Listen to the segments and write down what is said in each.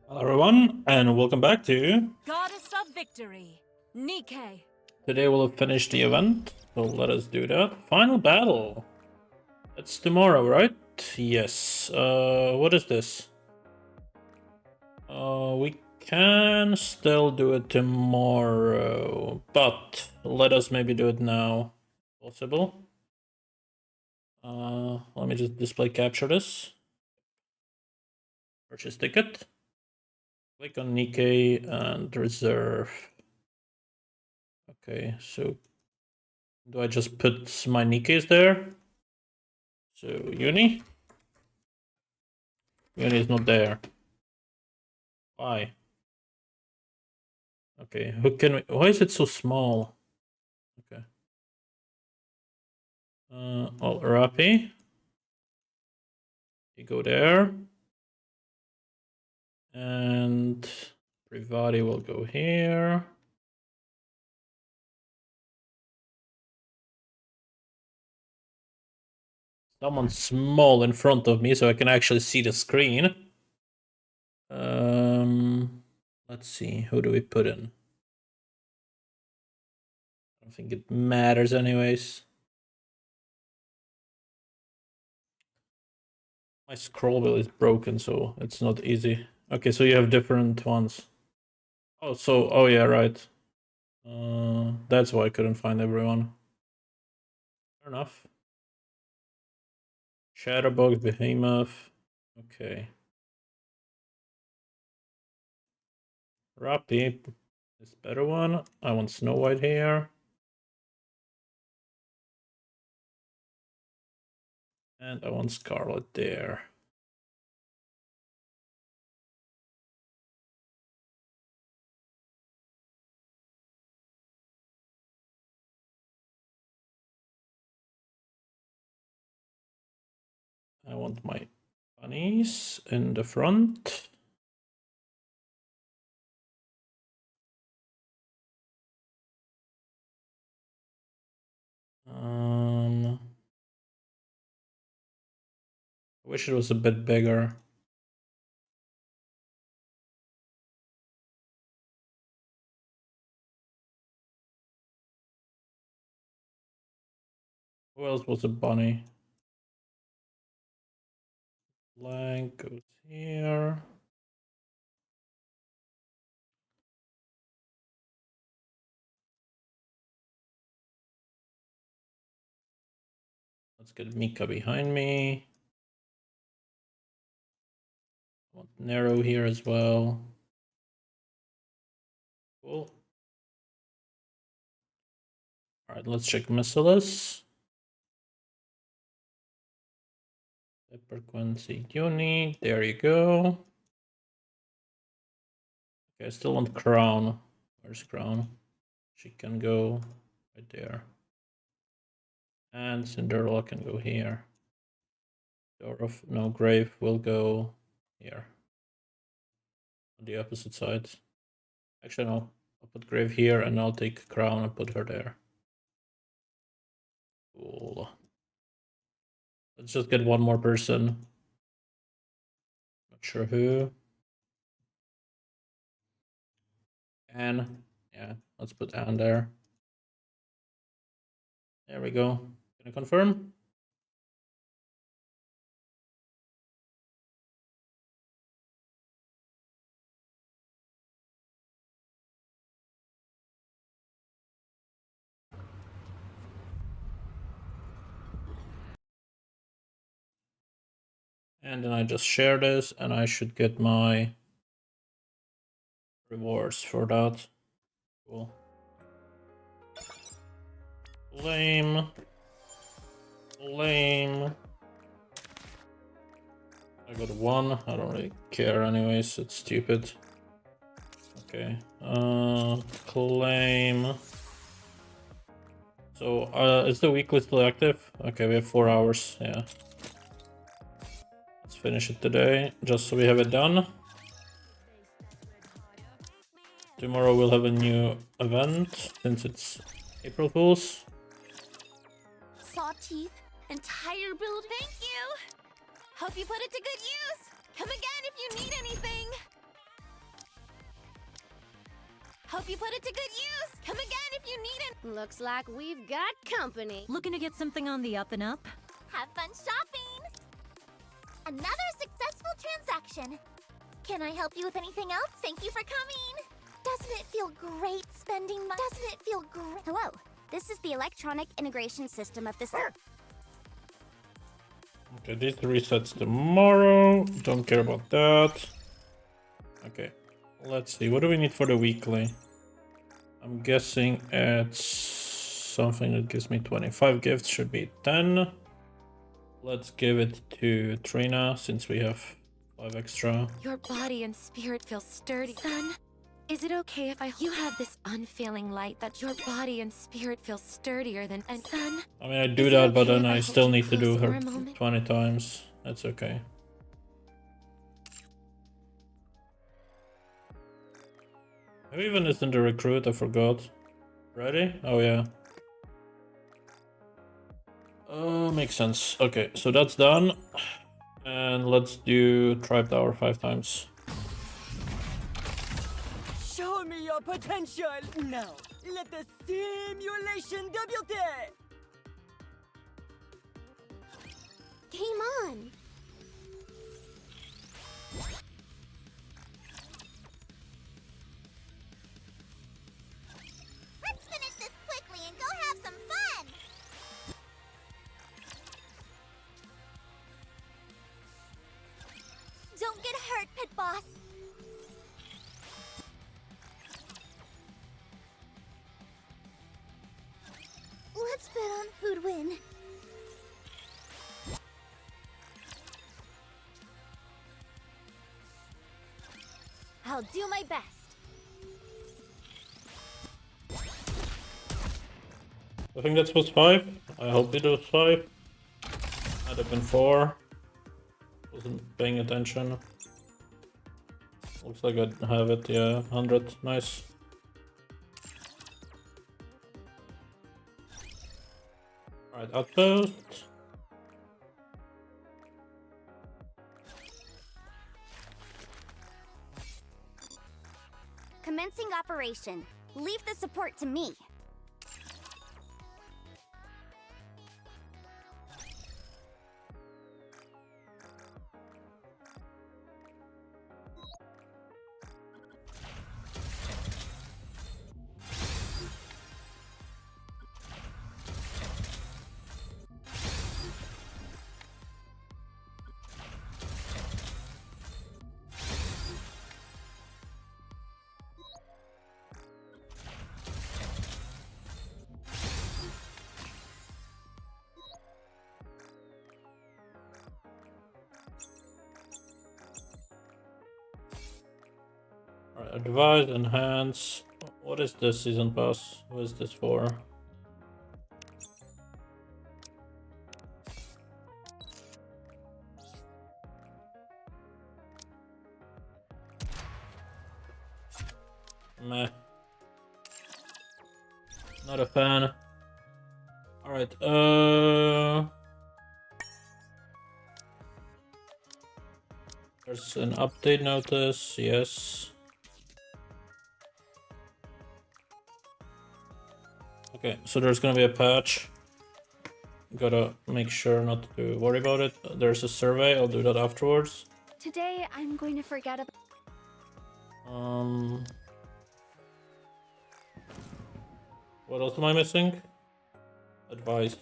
Hello everyone, and welcome back to... Goddess of Victory, Nikke. Today we'll have finished the event, so let us do that. Final battle. It's tomorrow, right? Yes. What is this? We can still do it tomorrow, but let us maybe do it now. Possible. Let me just display capture this. Purchase ticket. Click on Nikke and reserve. Okay, so do I just put my Nikkes there? So Uni is not there. Why? Okay, who can we... Why is it so small? Okay. Oh, Rappi. You go there. And Privati will go here. Someone small in front of me so I can actually see the screen. Let's see, who do we put in? I don't think it matters anyways. My scroll wheel is broken, so it's not easy. Okay, so you have different ones. Oh yeah, right. That's why I couldn't find everyone. Fair enough. Shadowbox, Behemoth. Okay. Rappi is better one. I want Snow White here. And I want Scarlet there. I want my bunnies in the front. I wish it was a bit bigger. Who else was a bunny? Blank goes here. Let's get Mika behind me. I want Nero here as well. Cool. Alright, let's check Missiles. Frequency Uni. There you go. Okay, I still want Crown. Where's Crown? She can go right there. And Cinderella can go here. Door of no Grave will go here. On the opposite side. Actually, no. I'll put Grave here and I'll take Crown and put her there. Cool. Let's just get one more person. Not sure who. Anne. Yeah, let's put Anne there. There we go. Can I confirm? And then I just share this and I should get my rewards for that. Cool. Lame. Lame. I got one. I don't really care anyways. It's stupid. Okay. Claim. So, is the weekly still active? Okay, we have 4 hours. Yeah. Let's finish it today, just so we have it done. Tomorrow we'll have a new event, since it's April Fools. Saw teeth, entire build. Thank you! Hope you put it to good use! Come again if you need anything! Hope you put it to good use. Come again if you need it. Looks like we've got company. Looking to get something on the up and up? Have fun shopping. Another successful transaction. Can I help you with anything else? Thank you for coming. Doesn't it feel great spending money? Doesn't it feel great? Hello. This is the electronic integration system of this. Okay, this resets tomorrow. Don't care about that. Okay, let's see. What do we need for the weekly? I'm guessing it's something that gives me 25 gifts. Should be 10. Let's give it to Trina since we have 5 extra. Your body and spirit feel sturdy. Son, is it okay if you have this unfailing light that your body and spirit feel sturdier than... And son, I mean, I do is it that, but okay then if I hold still you need to do close for her a moment? 20 times. That's okay. Who even isn't a recruit? I forgot. Ready? Oh yeah. Makes sense. Okay, so that's done. And let's do Tribe Tower 5 times. Show me your potential now. Let the simulation debute. Game on. Let's finish this quickly and go have some fun. Don't get hurt, Pit Boss. Let's bet on who'd win. I'll do my best. I think that was 5. I hope it was 5. Might have been 4. Wasn't paying attention. Looks like I have it, yeah. 100, nice. Alright, outpost. Commencing operation. Leave the support to me. Alright, advise, enhance. What is this season pass? What is this for? Meh. Not a fan. Alright, there's an update notice, yes. Okay, so there's gonna be a patch. Gotta make sure not to worry about it. There's a survey, I'll do that afterwards. Today, I'm going to forget about... What else am I missing? Advice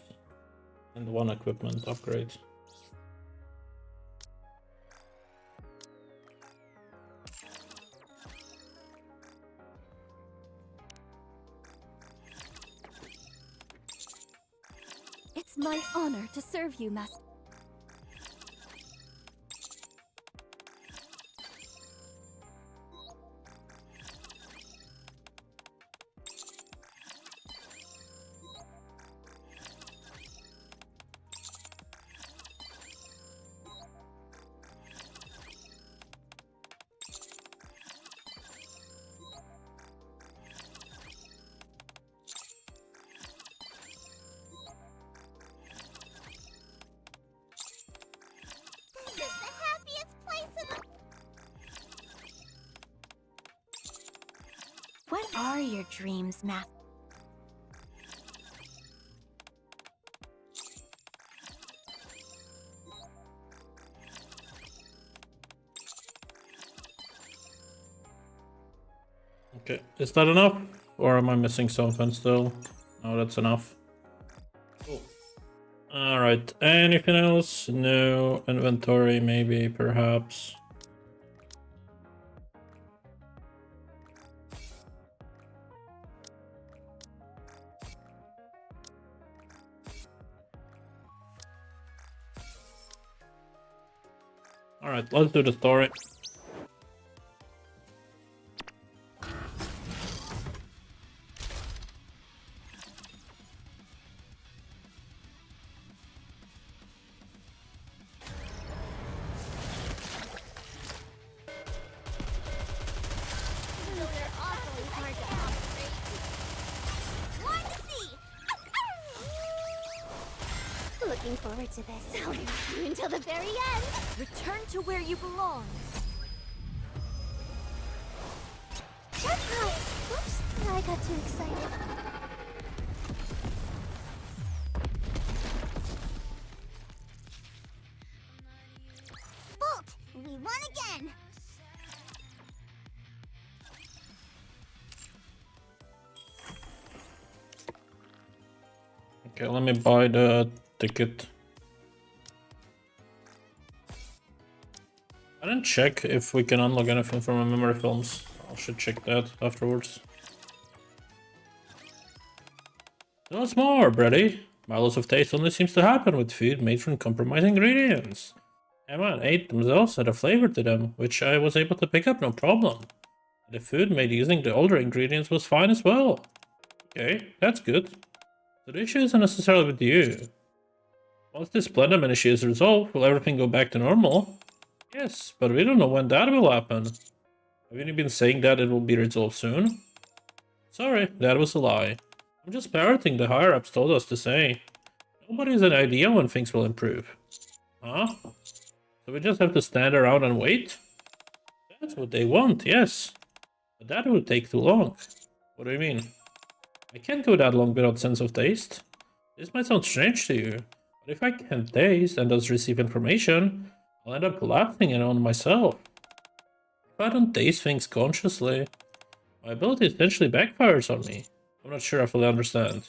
and 1 equipment upgrade. It's my honor to serve you, Master. What are your dreams, Math? Okay, is that enough? Or am I missing something still? No, that's enough. Cool. Alright, anything else? No. Inventory, maybe, perhaps. Alright, let's do the story. They're awfully hard to operate. One to see! Looking forward to this. I'll be with you until the very end. Return to where you belong. Jackpot! Oops, I got too excited. Bolt! We won again! Okay, let me buy the ticket. I didn't check if we can unlock anything from our memory films. I should check that afterwards. Tell us more, Brady. My loss of taste only seems to happen with food made from compromised ingredients. Emma and Eight themselves had a flavor to them, which I was able to pick up no problem. The food made using the older ingredients was fine as well. Okay, that's good. So the issue isn't necessarily with you. Once this Splendoman issue is resolved, will everything go back to normal? Yes, but we don't know when that will happen. Haven't you been saying that it will be resolved soon? Sorry, that was a lie. I'm just parroting the higher-ups told us to say. Nobody has an idea when things will improve. Huh? So we just have to stand around and wait? That's what they want, yes. But that would take too long. What do you mean? I can't go that long without sense of taste. This might sound strange to you, but if I can't taste and thus receive information, I'll end up collapsing in on myself. If I don't taste things consciously, my ability essentially backfires on me. I'm not sure I fully understand.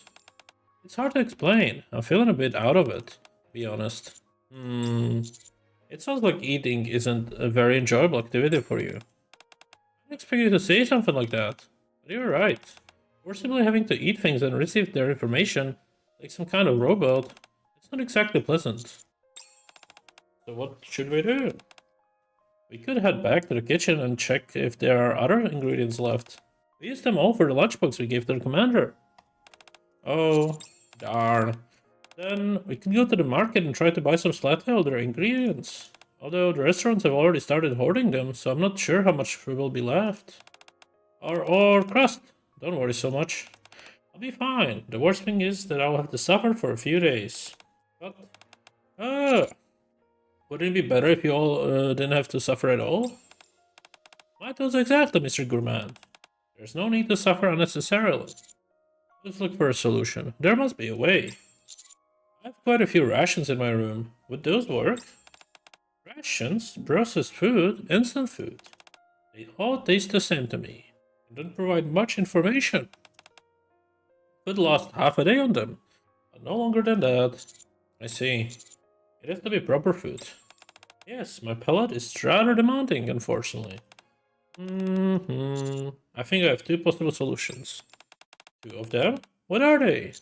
It's hard to explain. I'm feeling a bit out of it, to be honest. It sounds like eating isn't a very enjoyable activity for you. I didn't expect you to say something like that, but you're right. Forcibly having to eat things and receive their information like some kind of robot, it's not exactly pleasant. So what should we do? We could head back to the kitchen and check if there are other ingredients left. We used them all for the lunchbox we gave to the commander. Oh, darn. Then we could go to the market and try to buy some slightly older ingredients. Although the restaurants have already started hoarding them, so I'm not sure how much will be left. Or crust. Don't worry so much. I'll be fine. The worst thing is that I'll have to suffer for a few days. But, wouldn't it be better if you all didn't have to suffer at all? My thoughts exactly, Mr. Gourmand. There's no need to suffer unnecessarily. Let's look for a solution. There must be a way. I have quite a few rations in my room. Would those work? Rations, processed food, instant food. They all taste the same to me. And don't provide much information. Could last half a day on them, but no longer than that. I see. It has to be proper food. Yes, my palate is rather demanding, unfortunately. I think I have two possible solutions. Two of them? What are they?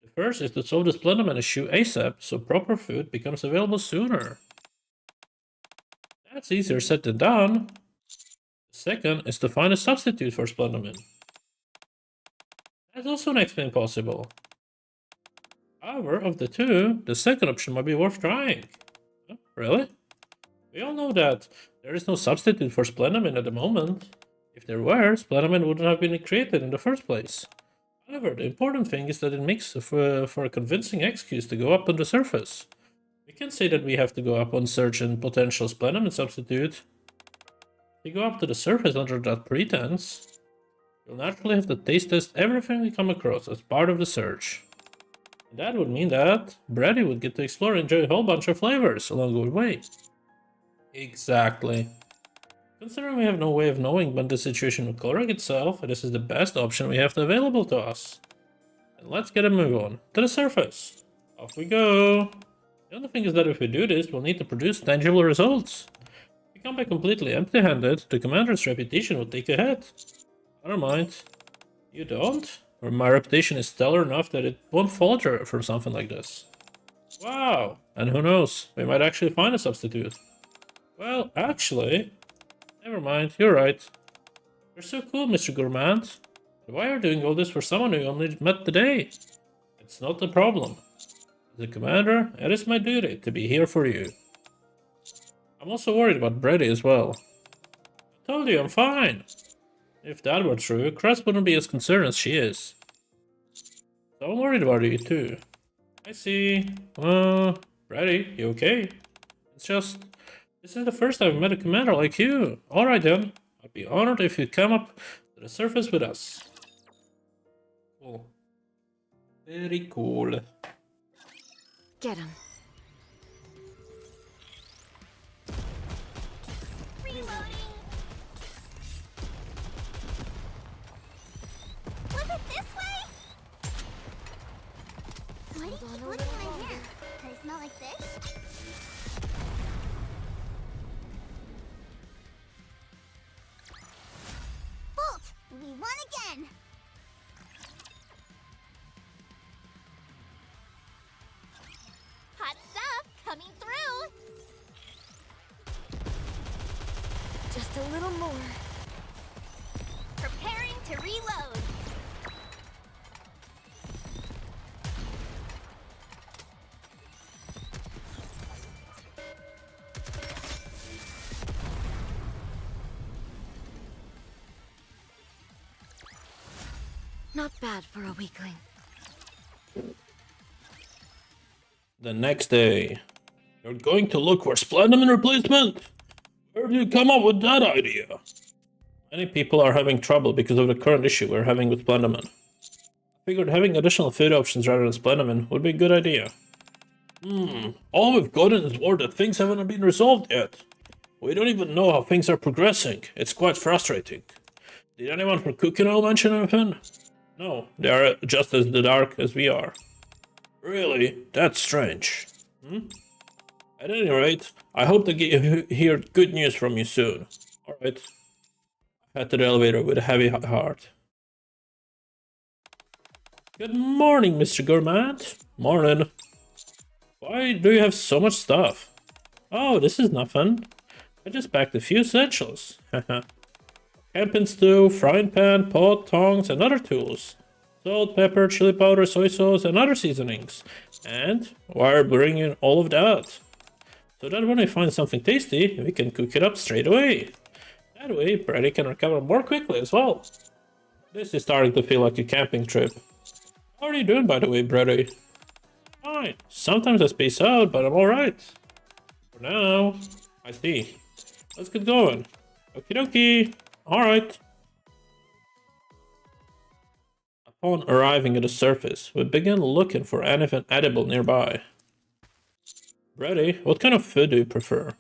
The first is to solve the Splendoman issue ASAP, so proper food becomes available sooner. That's easier said than done. The second is to find a substitute for Splendoman. That's also next to impossible. However, of the two, the second option might be worth trying. Huh? Really? We all know that there is no substitute for Splendoman at the moment. If there were, Splendoman wouldn't have been created in the first place. However, the important thing is that it makes for a convincing excuse to go up on the surface. We can say that we have to go up on search and potential Splendoman substitute. We go up to the surface under that pretense. You'll naturally have to taste test everything we come across as part of the search. And that would mean that Brady would get to explore and enjoy a whole bunch of flavors along the way. Exactly. Considering we have no way of knowing when the situation will correct itself, this is the best option we have available to us. And let's get a move on. To the surface. Off we go. The only thing is that if we do this, we'll need to produce tangible results. If we come back completely empty-handed, the commander's reputation will take a hit. Never mind. You don't? Or my reputation is stellar enough that it won't falter from something like this. Wow! And who knows, we might actually find a substitute. Well, actually... Never mind, you're right. You're so cool, Mr. Gourmand. But why are you doing all this for someone who only met today? It's not a problem. As a commander, it is my duty to be here for you. I'm also worried about Brady as well. I told you, I'm fine. If that were true, Crest wouldn't be as concerned as she is. So I'm worried about you too. I see. Brady, you okay? It's just... This is the first time I've met a commander like you. Alright then. I'd be honored if you'd come up to the surface with us. Cool. Very cool. Get him. Reloading. Was it this way? Why do you keep looking at my hands? Does it smell like fish? Bolt! We won again! Hot stuff coming through! Just a little more. Preparing to reload. Not bad for a weakling. The next day. You're going to look for Splendoman replacement? Where did you come up with that idea? Many people are having trouble because of the current issue we're having with Splendoman. I figured having additional food options rather than Splendoman would be a good idea. All we've gotten is word that things haven't been resolved yet. We don't even know how things are progressing. It's quite frustrating. Did anyone from Cooking Oil mention anything? No, they are just as the dark as we are. Really? That's strange. At any rate, I hope to hear good news from you soon. Alright. Head to the elevator with a heavy heart. Good morning, Mr. Gourmand. Morning. Why do you have so much stuff? Oh, this is nothing. I just packed a few essentials. Camping stove, frying pan, pot, tongs, and other tools. Salt, pepper, chili powder, soy sauce, and other seasonings. And why are bringing all of that? So that when we find something tasty, we can cook it up straight away. That way, Brady can recover more quickly as well. This is starting to feel like a camping trip. How are you doing, by the way, Brady? Fine. Sometimes I space out, but I'm alright. For now. I see. Let's get going. Okie dokie. Alright. Upon arriving at the surface, we begin looking for anything edible nearby. Brady, what kind of food do you prefer?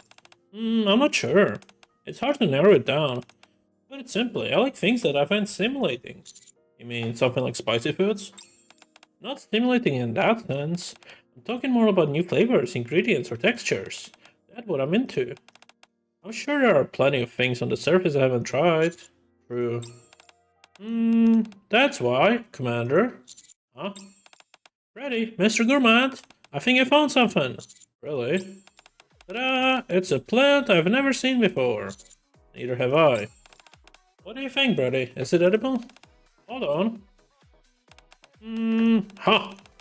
I'm not sure. It's hard to narrow it down. Put it simply, I like things that I find stimulating. You mean something like spicy foods? Not stimulating in that sense. I'm talking more about new flavors, ingredients, or textures. That's what I'm into. I'm sure there are plenty of things on the surface I haven't tried. True. That's why, Commander. Huh? Ready, Mr. Gourmand. I think I found something. Really? Ta-da! It's a plant I've never seen before. Neither have I. What do you think, Brady? Is it edible? Hold on.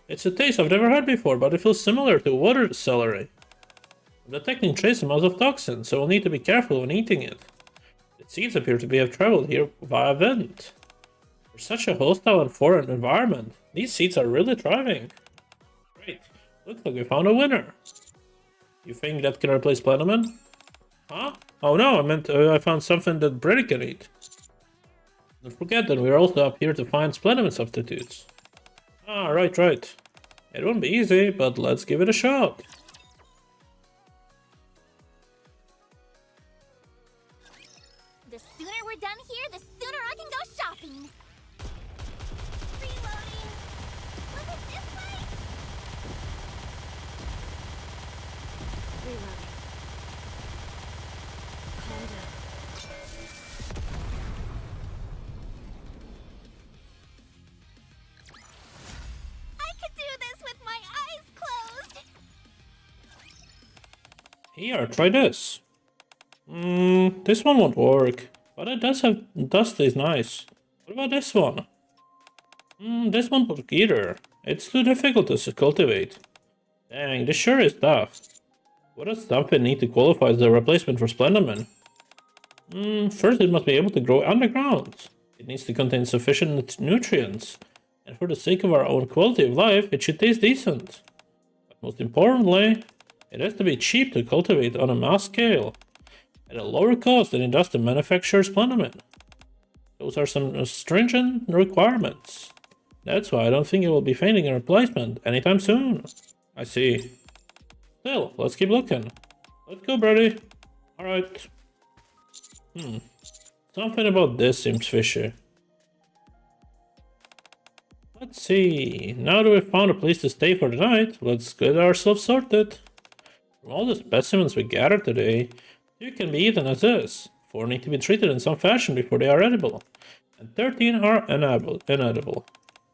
It's a taste I've never had before, but it feels similar to water celery. I'm detecting trace amounts of toxins, so we'll need to be careful when eating it. The seeds appear to have traveled here via vent. For such a hostile and foreign environment, these seeds are really thriving. Great. Looks like we found a winner. You think that can replace Plenderman? Huh? Oh no, I meant I found something that Brady can eat. Don't forget that we're also up here to find splendid substitutes. Ah, right. It won't be easy, but let's give it a shot. The sooner we're done here, the sooner I can go shopping. Reloading. Was it this way? Reloading. Calm down. I could do this with my eyes closed. Here, try this. This one won't work, but it does taste nice. What about this one? This won't work either. It's too difficult to cultivate. Dang, this sure is tough. What does stuff it need to qualify as a replacement for Splendoman? First it must be able to grow underground. It needs to contain sufficient nutrients. And for the sake of our own quality of life, it should taste decent. But most importantly, it has to be cheap to cultivate on a mass scale. At a lower cost than it does to manufacture Splendoman. Those are some stringent requirements. That's why I don't think it will be finding a replacement anytime soon. I see. Still, let's keep looking. Let's go, Brady. Alright. Something about this seems fishy. Let's see. Now that we've found a place to stay for the night, let's get ourselves sorted. From all the specimens we gathered today, 2 can be eaten as is, 4 need to be treated in some fashion before they are edible, and 13 are inedible.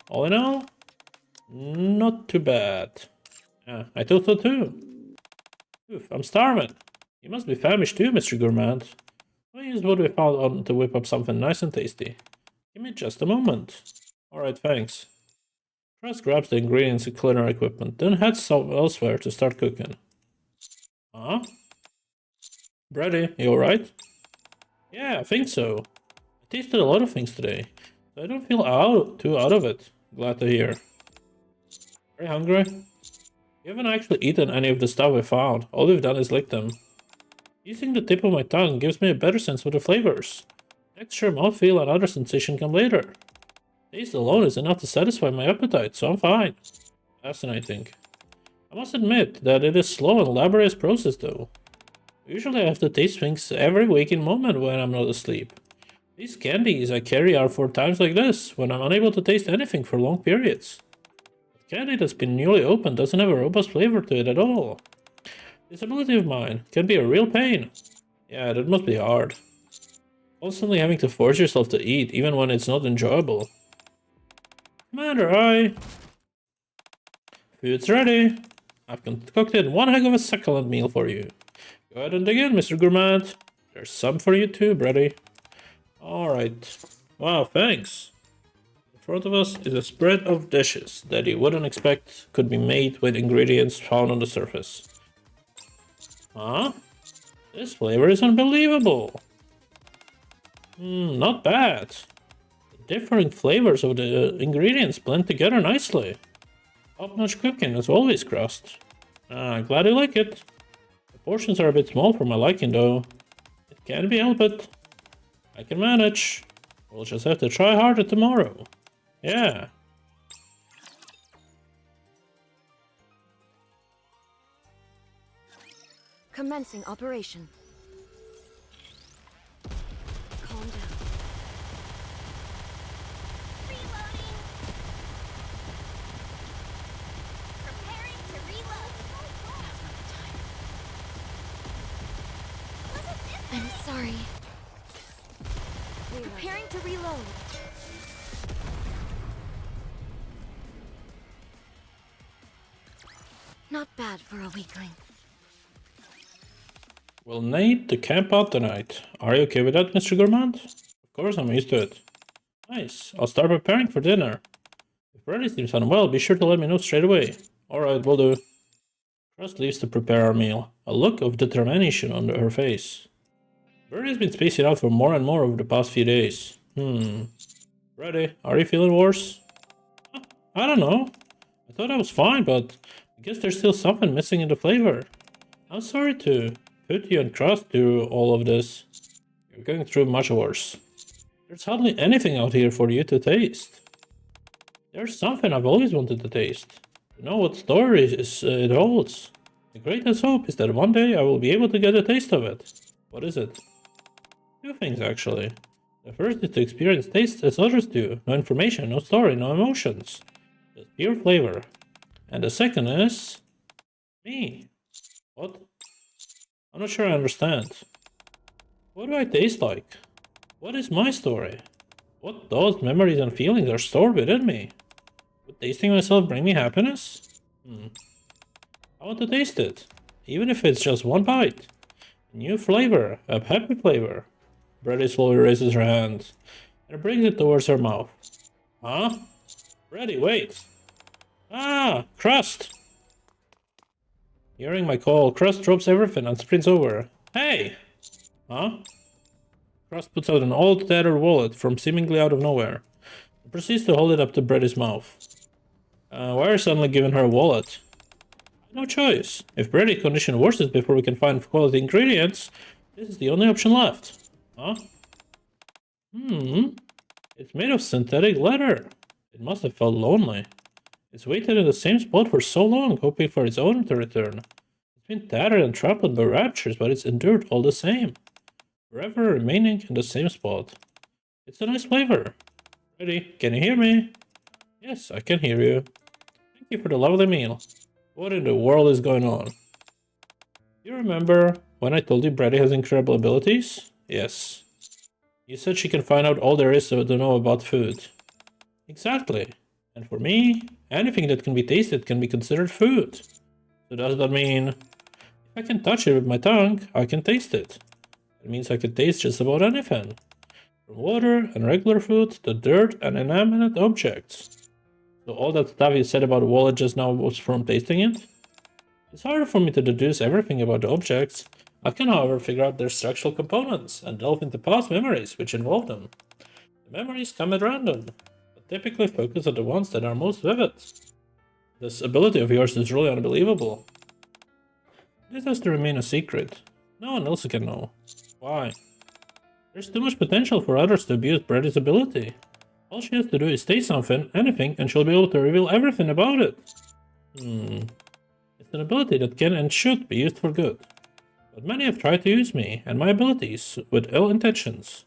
All in all, not too bad. Yeah, I thought so too. Oof, I'm starving. You must be famished too, Mr. Gourmand. I'll use what we found on to whip up something nice and tasty. Give me just a moment. Alright, thanks. Trust grabs the ingredients and culinary equipment, then heads elsewhere to start cooking. Huh? Brady, you alright? Yeah, I think so. I tasted a lot of things today, so I don't feel too out of it. Glad to hear. Very hungry? We haven't actually eaten any of the stuff we found. All we've done is lick them. Using the tip of my tongue gives me a better sense of the flavors. Texture, mouthfeel, and other sensation come later. Taste alone is enough to satisfy my appetite, so I'm fine. Fascinating. I must admit that it is a slow and laborious process though. Usually I have to taste things every waking moment when I'm not asleep. These candies I carry are for times like this, when I'm unable to taste anything for long periods. But candy that's been newly opened doesn't have a robust flavor to it at all. This ability of mine can be a real pain. Yeah, that must be hard. Constantly having to force yourself to eat, even when it's not enjoyable. Commander, aye. Food's ready. I've concocted one heck of a succulent meal for you. Go ahead and dig in, Mr. Gourmand. There's some for you too, Brady. Alright. Wow, thanks. In front of us is a spread of dishes that you wouldn't expect could be made with ingredients found on the surface. Huh? This flavor is unbelievable. Not bad. The differing flavors of the ingredients blend together nicely. Top-notch cooking as always, Crust. Glad you like it. The portions are a bit small for my liking though. It can't be helped. I can manage. We'll just have to try harder tomorrow. Yeah. Commencing operation. Calm down. Reloading. Preparing to reload. Now's not the time. Was it this I'm way? sorry. Preparing to reload. Not bad for a weakling. We'll need to camp out tonight. Are you okay with that, Mr. Gourmand? Of course, I'm used to it. Nice. I'll start preparing for dinner. If Brady seems unwell, be sure to let me know straight away. Alright, will do. Trust leaves to prepare our meal. A look of determination on her face. Brady's been spacing out for more and more over the past few days. Brady, are you feeling worse? I don't know. I thought I was fine, but I guess there's still something missing in the flavor. I'm sorry to put you on crust through all of this. You're going through much worse. There's hardly anything out here for you to taste. There's something I've always wanted to taste. To know what story it holds. The greatest hope is that one day I will be able to get a taste of it. What is it? Two things, actually. The first is to experience taste as others do. No information, no story, no emotions. Just pure flavor. And the second is... me. What? I'm not sure I understand. What do I taste like? What is my story? What thoughts, memories, and feelings are stored within me? Would tasting myself bring me happiness? I want to taste it. Even if it's just one bite. A new flavor. A happy flavor. Brady slowly raises her hand and brings it towards her mouth. Huh? Brady, wait. Ah, Crust! Hearing my call, Crust drops everything and sprints over. Hey! Huh? Crust puts out an old tattered wallet from seemingly out of nowhere and proceeds to hold it up to Brady's mouth. Why are you suddenly giving her a wallet? No choice. If Brady's condition worsens before we can find quality ingredients, this is the only option left. Huh? It's made of synthetic leather. It must have felt lonely. It's waited in the same spot for so long, hoping for its owner to return. It's been tattered and trampled by raptures, but it's endured all the same. Forever remaining in the same spot. It's a nice flavor. Ready? Can you hear me? Yes, I can hear you. Thank you for the lovely meal. What in the world is going on? You remember when I told you Brady has incredible abilities? Yes. You said she can find out all there is to know about food. Exactly. And for me, anything that can be tasted can be considered food. So does that mean, if I can touch it with my tongue, I can taste it? It means I can taste just about anything. From water and regular food to dirt and inanimate objects. So all that stuff you said about the wallet just now was from tasting it? It's harder for me to deduce everything about the objects. I can, however, figure out their structural components and delve into past memories which involve them. The memories come at random, but typically focus on the ones that are most vivid. This ability of yours is really unbelievable. This has to remain a secret. No one else can know. Why? There's too much potential for others to abuse Brady's ability. All she has to do is say something, anything, and she'll be able to reveal everything about it. It's an ability that can and should be used for good. But many have tried to use me and my abilities with ill intentions.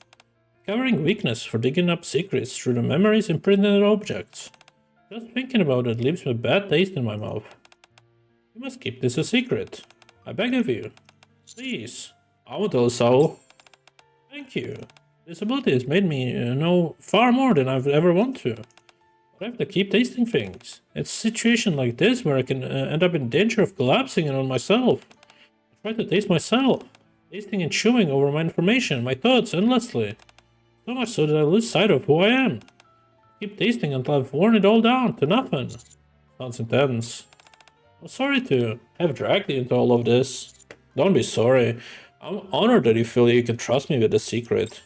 Covering weakness for digging up secrets through the memories imprinted in objects. Just thinking about it leaves me a bad taste in my mouth. You must keep this a secret. I beg of you. Please. I won't tell so. Thank you. This ability has made me know far more than I've ever wanted to. But I have to keep tasting things. It's a situation like this where I can end up in danger of collapsing in on myself. I try to taste myself. Tasting and chewing over my information, my thoughts endlessly. So much so that I lose sight of who I am. I keep tasting until I've worn it all down to nothing. Sounds intense. I'm sorry to have dragged you into all of this. Don't be sorry. I'm honored that you feel you can trust me with the secret.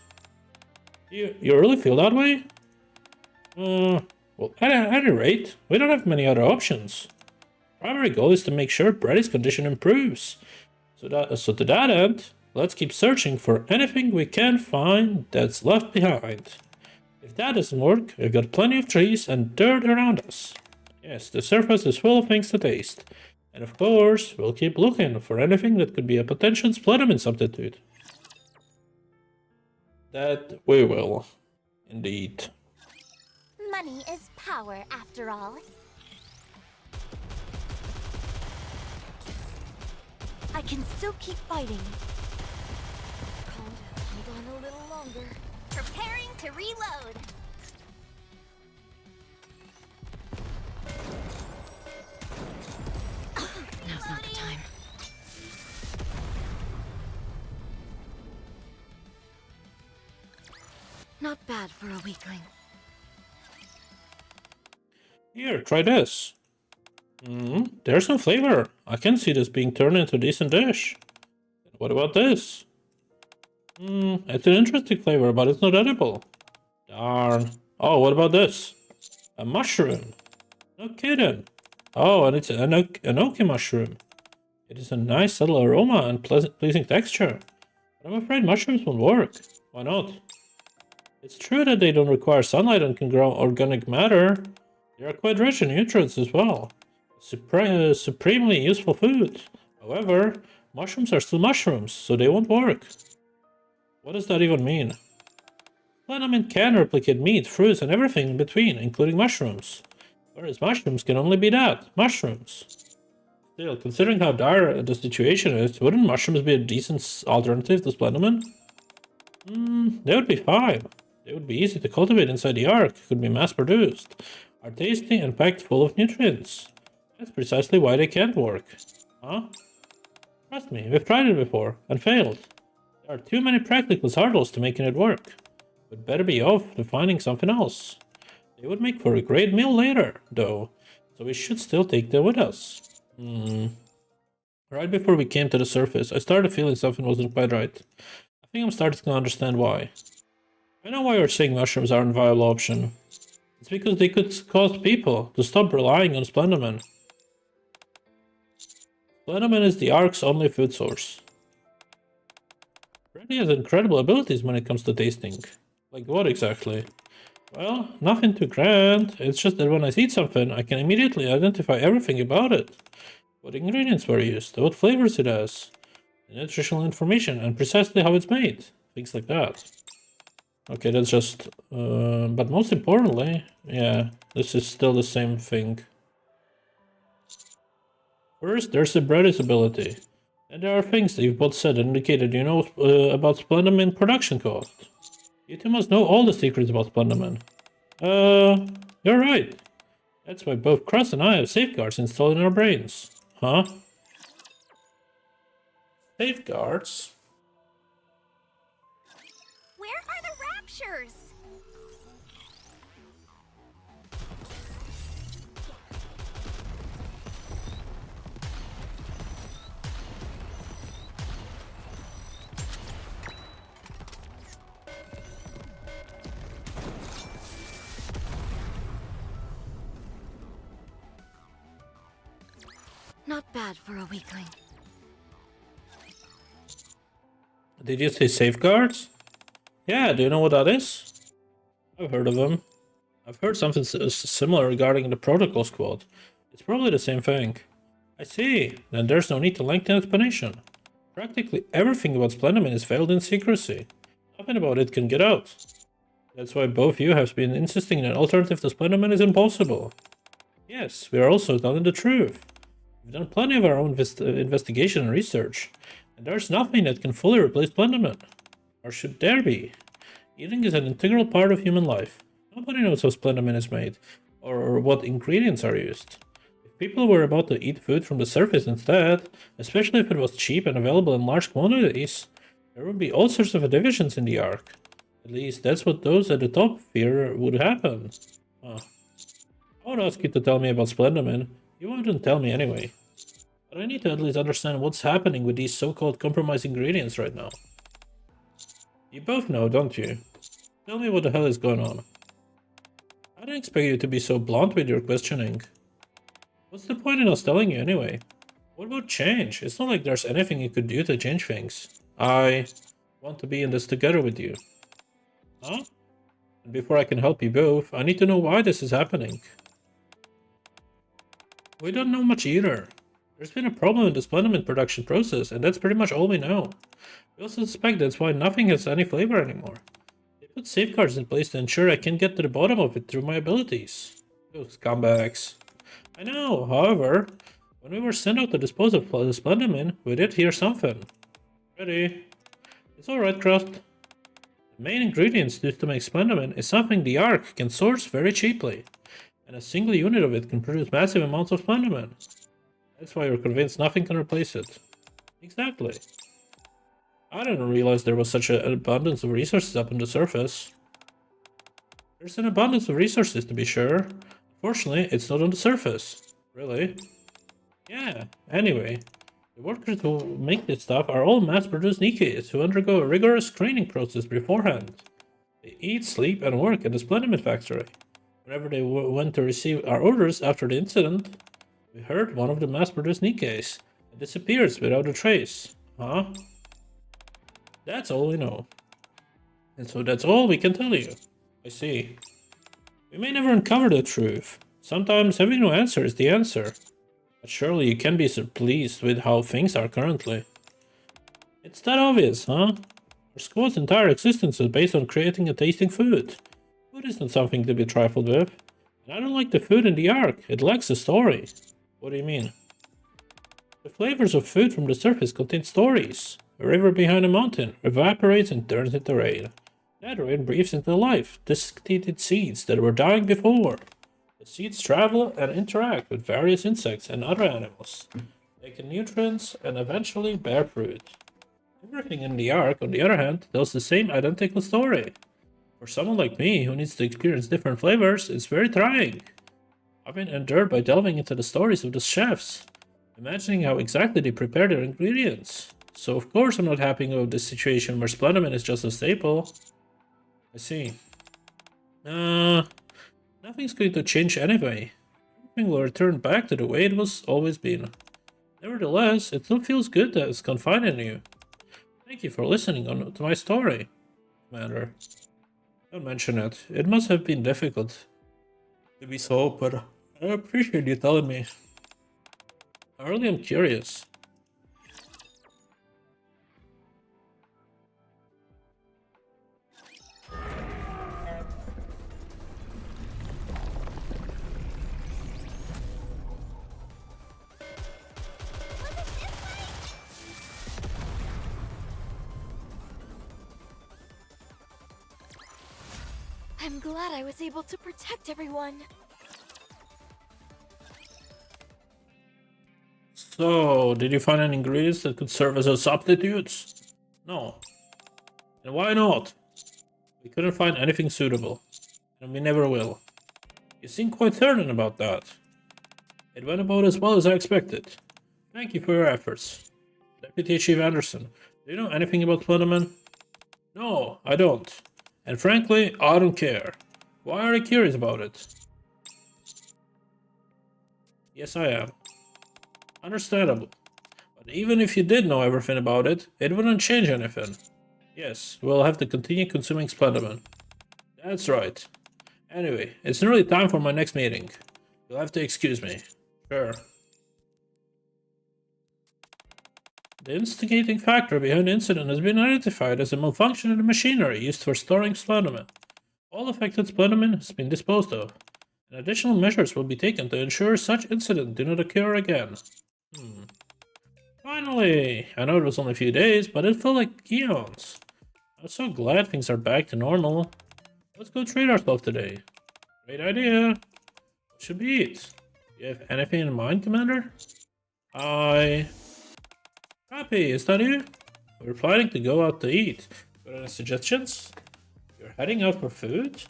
You really feel that way? Well, at any rate, we don't have many other options. Primary goal is to make sure Brady's condition improves. So to that end, let's keep searching for anything we can find that's left behind. If that doesn't work, we've got plenty of trees and dirt around us. Yes, the surface is full of things to taste. And of course, we'll keep looking for anything that could be a potential Splatterman substitute. That we will. Indeed. Money is power, after all. I can still keep fighting. Calm down. Hold on a little longer. Preparing to reload. Now's not the time. Not bad for a weakling. Here, try this. There's no flavor. I can see this being turned into a decent dish. What about this? It's an interesting flavor, but it's not edible. Darn. Oh, what about this? A mushroom. No kidding. Oh, and it's an enoki mushroom. It is a nice subtle aroma and pleasing texture. But I'm afraid mushrooms won't work. Why not? It's true that they don't require sunlight and can grow organic matter. They are quite rich in nutrients as well. Supremely useful food. However, mushrooms are still mushrooms, so they won't work. What does that even mean? Splendomin can replicate meat, fruits, and everything in between, including mushrooms. Whereas mushrooms can only be that, mushrooms. Still, considering how dire the situation is, wouldn't mushrooms be a decent alternative to Splendomin? They would be fine. They would be easy to cultivate inside the Ark, could be mass-produced, are tasty and packed full of nutrients. That's precisely why they can't work. Huh? Trust me, we've tried it before, and failed. There are too many practical hurdles to making it work. We'd better be off to finding something else. They would make for a great meal later, though, so we should still take them with us. Right before we came to the surface, I started feeling something wasn't quite right. I think I'm starting to understand why. I know why you're saying mushrooms aren't a viable option. It's because they could cause people to stop relying on Splendomin. Splendomin is the Ark's only food source. Freddy has incredible abilities when it comes to tasting. Like what exactly? Well, nothing too grand. It's just that when I eat something, I can immediately identify everything about it. What ingredients were used, what flavors it has, the nutritional information, and precisely how it's made. Things like that. Okay, that's just... but most importantly, yeah, this is still the same thing. First, there's the Brady's ability. And there are things that you've both said that indicated you know about Splendomin production cost. You two must know all the secrets about Splendomin. You're right. That's why both Cross and I have safeguards installed in our brains. Huh? Safeguards? Where are the Raptures? Not bad for a weakling. Did you say safeguards? Yeah, do you know what that is? I've heard of them. I've heard something similar regarding the Protocol Squad. It's probably the same thing. I see. Then there's no need to lengthen explanation. Practically everything about Splendomin is veiled in secrecy. Nothing about it can get out. That's why both you have been insisting that an alternative to Splendomin is impossible. Yes, we are also telling the truth. We've done plenty of our own investigation and research, and there's nothing that can fully replace Splendomin. Or should there be? Eating is an integral part of human life. Nobody knows how Splendomin is made, or what ingredients are used. If people were about to eat food from the surface instead, especially if it was cheap and available in large quantities, there would be all sorts of divisions in the Ark. At least that's what those at the top fear would happen. Huh. I would ask you to tell me about Splendomin. You wouldn't tell me anyway. But I need to at least understand what's happening with these so-called compromised ingredients right now. You both know, don't you? Tell me what the hell is going on. I didn't expect you to be so blunt with your questioning. What's the point in us telling you anyway? What about change? It's not like there's anything you could do to change things. I want to be in this together with you. Huh? And before I can help you both, I need to know why this is happening. We don't know much either. There's been a problem in the Splendomin production process, and that's pretty much all we know. We also suspect that's why nothing has any flavor anymore. They put safeguards in place to ensure I can get to the bottom of it through my abilities. Those scumbags. I know, however, when we were sent out to dispose of the Splendomin, we did hear something. Ready? It's alright, Crust. The main ingredients used to make Splendomin is something the Ark can source very cheaply, and a single unit of it can produce massive amounts of Splendomin. That's why you're convinced nothing can replace it. Exactly. I didn't realize there was such an abundance of resources up on the surface. There's an abundance of resources, to be sure. Unfortunately, it's not on the surface. Really? Yeah, anyway. The workers who make this stuff are all mass-produced Nikkes who undergo a rigorous screening process beforehand. They eat, sleep, and work at the Splendomin factory. Whenever they went to receive our orders after the incident, we heard one of the mass-produced Nikkes. It disappears without a trace. Huh? That's all we know. And so that's all we can tell you. I see. We may never uncover the truth. Sometimes having no answer is the answer. But surely you can be so pleased with how things are currently. It's that obvious, huh? Our squad's entire existence is based on creating and tasting food. Food isn't something to be trifled with. And I don't like the food in the Ark. It lacks a story. What do you mean? The flavors of food from the surface contain stories. A river behind a mountain evaporates and turns into rain. That rain breathes into life, desiccated seeds that were dying before. The seeds travel and interact with various insects and other animals, taking nutrients and eventually bear fruit. Everything in the Ark, on the other hand, tells the same identical story. For someone like me who needs to experience different flavors, it's very trying. I've been endured by delving into the stories of the chefs, imagining how exactly they prepare their ingredients. So of course I'm not happy with this situation where Splendoman is just a staple. I see. Nothing's going to change anyway. Everything will return back to the way it was always been. Nevertheless, it still feels good that it's confided in you. Thank you for listening to my story, Commander. Don't mention it. It must have been difficult to be so, but I appreciate you telling me. I really am curious. I'm glad I was able to protect everyone. So, did you find any ingredients that could serve as substitutes? No. And why not? We couldn't find anything suitable. And we never will. You seem quite certain about that. It went about as well as I expected. Thank you for your efforts. Deputy Chief Anderson, do you know anything about Splendoman? No, I don't. And frankly, I don't care. Why are you curious about it? Yes, I am. Understandable. But even if you did know everything about it, it wouldn't change anything. Yes, we'll have to continue consuming Splendoman. That's right. Anyway, it's nearly time for my next meeting. You'll have to excuse me. Sure. The instigating factor behind the incident has been identified as a malfunction in the machinery used for storing Splendoman. All affected Splendoman has been disposed of, and additional measures will be taken to ensure such incidents do not occur again. Finally! I know it was only a few days, but it felt like eons. I'm so glad things are back to normal. Let's go treat ourselves today. Great idea. What should we eat? Do you have anything in mind, Commander? Happy, is that you? We're planning to go out to eat. Got any suggestions? You're heading out for food?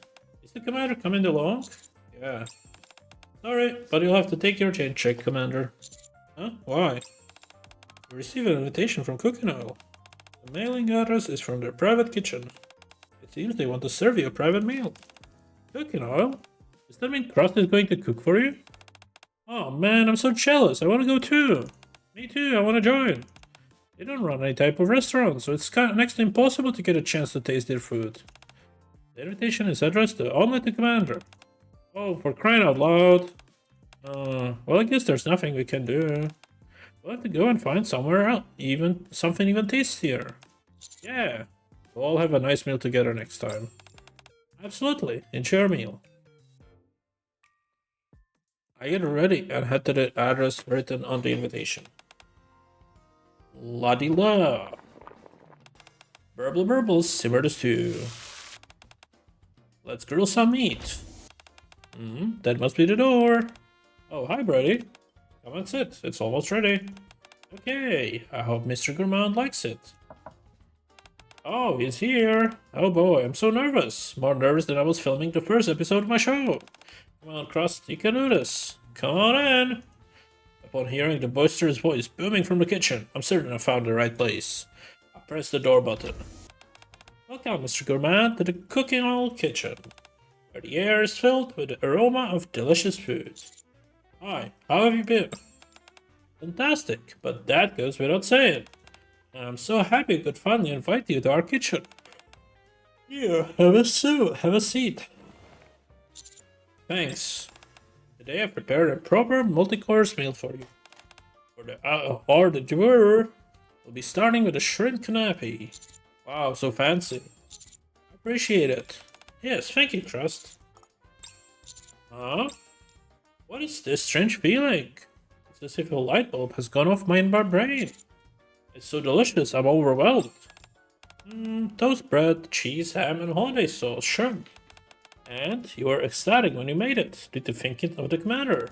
Is the commander coming along? Yeah. Sorry, but you'll have to take your change check, Commander. Huh? Why? We received an invitation from Cooking Oil. The mailing address is from their private kitchen. It seems they want to serve you a private meal. Cooking Oil? Does that mean Crust is going to cook for you? Oh man, I'm so jealous. I want to go too. Me too, I want to join. They don't run any type of restaurant, so it's next to impossible to get a chance to taste their food. The invitation is addressed only to Commander. Oh, for crying out loud. Well, I guess there's nothing we can do. We'll have to go and find somewhere else, something even tastier. Yeah, we'll all have a nice meal together next time. Absolutely, enjoy your meal. I get ready and head to the address written on the invitation. La-di-la. Burble burbles, simmer the stew. Let's grill some meat. That must be the door. Oh, hi, Brady. Come and sit. It's almost ready. Okay, I hope Mr. Gourmand likes it. Oh, he's here. Oh boy, I'm so nervous. More nervous than I was filming the first episode of my show. Come on, Crust, you can do this. Come on in. Upon hearing the boisterous voice booming from the kitchen, I'm certain I found the right place. I pressed the door button. Welcome, Mr. Gourmand, to the Cooking Oil kitchen, where the air is filled with the aroma of delicious food. Hi, how have you been? Fantastic, but that goes without saying. I'm so happy I could finally invite you to our kitchen. Here, have a seat. Thanks. Today I prepared a proper multi-course meal for you. For the hors d'oeuvre, we'll be starting with a shrimp canapé. Wow, so fancy. Appreciate it. Yes, thank you, Trust. Huh? What is this strange feeling? It's as if a light bulb has gone off my brain. It's so delicious, I'm overwhelmed. Toast bread, cheese, ham, and holiday sauce, shrimp. And you were ecstatic when you made it, due to thinking of the commander.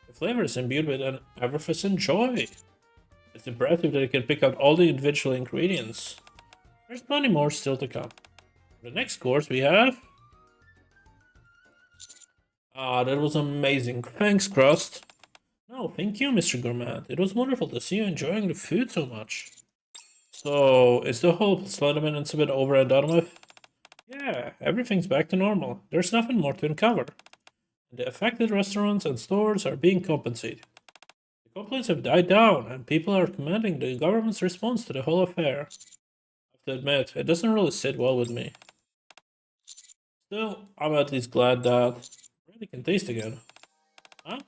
The flavor is imbued with an effervescent joy. It's impressive that you can pick out all the individual ingredients. There's plenty more still to come. For the next course we have... Ah, that was amazing. Thanks, Crust. No, thank you, Mr. Gourmand. It was wonderful to see you enjoying the food so much. So, is the whole Slenderman incident over and done with? Yeah, everything's back to normal. There's nothing more to uncover. The affected restaurants and stores are being compensated. The complaints have died down, and people are commending the government's response to the whole affair. I have to admit, it doesn't really sit well with me. Still, I'm at least glad that Brady can taste again. Huh?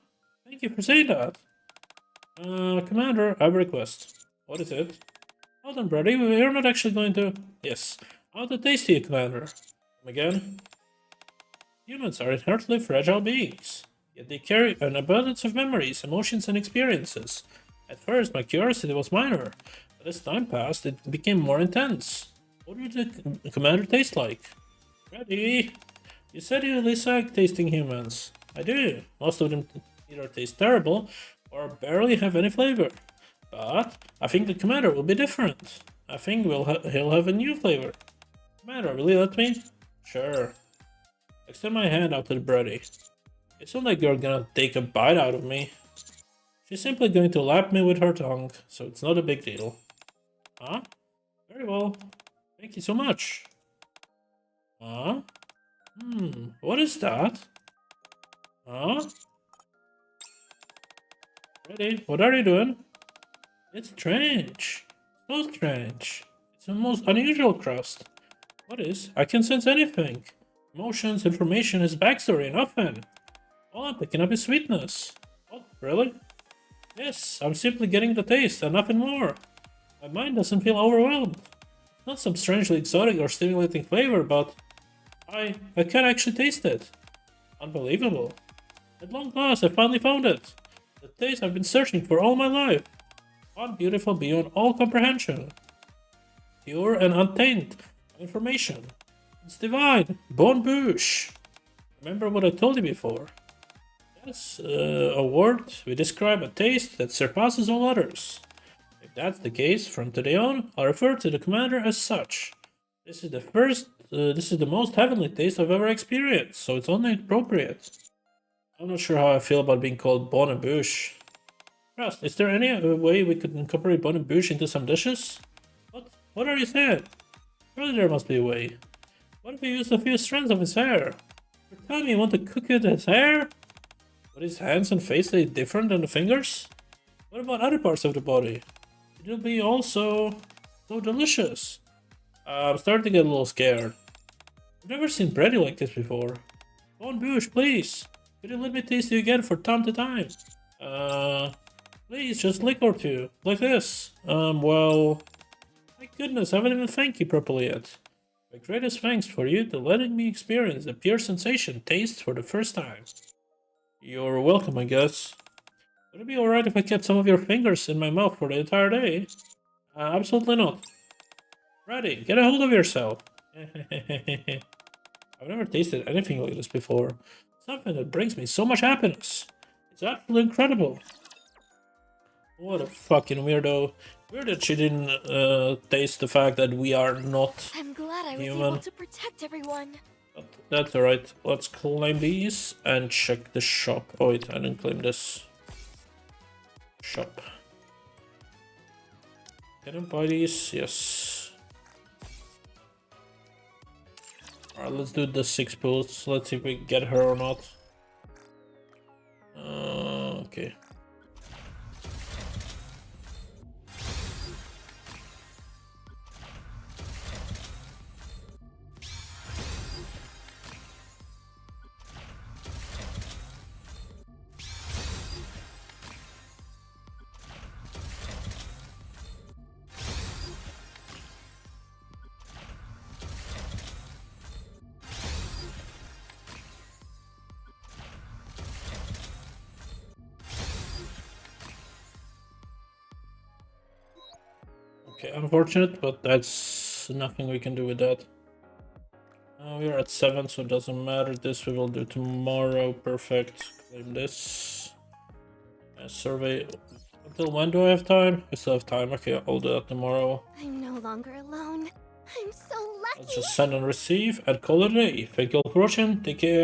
Thank you for saying that. Commander, I have a request. What is it? Hold on, Brady, we're not actually going to... Yes, I want to taste you, Commander. Come again? Humans are inherently fragile beings, yet they carry an abundance of memories, emotions, and experiences. At first, my curiosity was minor, but as time passed, it became more intense. What would the commander taste like? Ready? You said you dislike tasting humans. I do. Most of them either taste terrible or barely have any flavor. But I think the commander will be different. I think he'll have a new flavor. Commander, will you let me? Sure. Extend my hand out to the Brady. It's not like you're gonna take a bite out of me. She's simply going to lap me with her tongue, so it's not a big deal. Huh? Very well. Thank you so much. Huh? What is that? Huh? Brady, what are you doing? It's strange. So strange. It's the most unusual crust. What is? I can sense anything. Emotions, information, his backstory, nothing. All I'm picking up is sweetness. Oh, really? Yes, I'm simply getting the taste and nothing more. My mind doesn't feel overwhelmed. Not some strangely exotic or stimulating flavor, but I can actually taste it. Unbelievable. At long last, I finally found it. The taste I've been searching for all my life. One beautiful beyond all comprehension. Pure and untainted information. It's divine. Bon bouche. Remember what I told you before. That's a word we describe a taste that surpasses all others. If that's the case, from today on, I'll refer to the commander as such. This is the most heavenly taste I've ever experienced, so it's only appropriate. I'm not sure how I feel about being called bon and bouche. Trust, is there any way we could incorporate bon and bouche into some dishes? What are you saying? Surely there must be a way. What if we used a few strands of his hair? You're telling me you want to cook with his hair? But his hands and face are different than the fingers? What about other parts of the body? It'll be also so delicious. I'm starting to get a little scared. I've never seen bready like this before. Bon bouche, please. Could you let me taste you again for time to time? Please, just lick or two. Like this. Well... My goodness, I haven't even thanked you properly yet. My greatest thanks for you to letting me experience the pure sensation taste for the first time. You're welcome, I guess. Would it be alright if I kept some of your fingers in my mouth for the entire day? Absolutely not. Ready, get a hold of yourself. I've never tasted anything like this before. Something that brings me so much happiness. It's absolutely incredible. What a fucking weirdo. Weird that she didn't taste the fact that we are not I'm glad I was human. able to protect everyone. But that's alright. Let's claim these and check the shop. Oh wait, I didn't claim this. Shop. Can I buy these? Yes. Alright, let's do the 6 pools. Let's see if we get her or not. Okay. Okay, unfortunate, but that's nothing we can do with that. We're at 7, so it doesn't matter. This we will do tomorrow. Perfect. Claim this. Survey. Until when do I have time? I still have time. Okay, I'll do that tomorrow. I'm no longer alone. I'm so lucky. Let's just send and receive and call it a day. Thank you all for watching. Take care.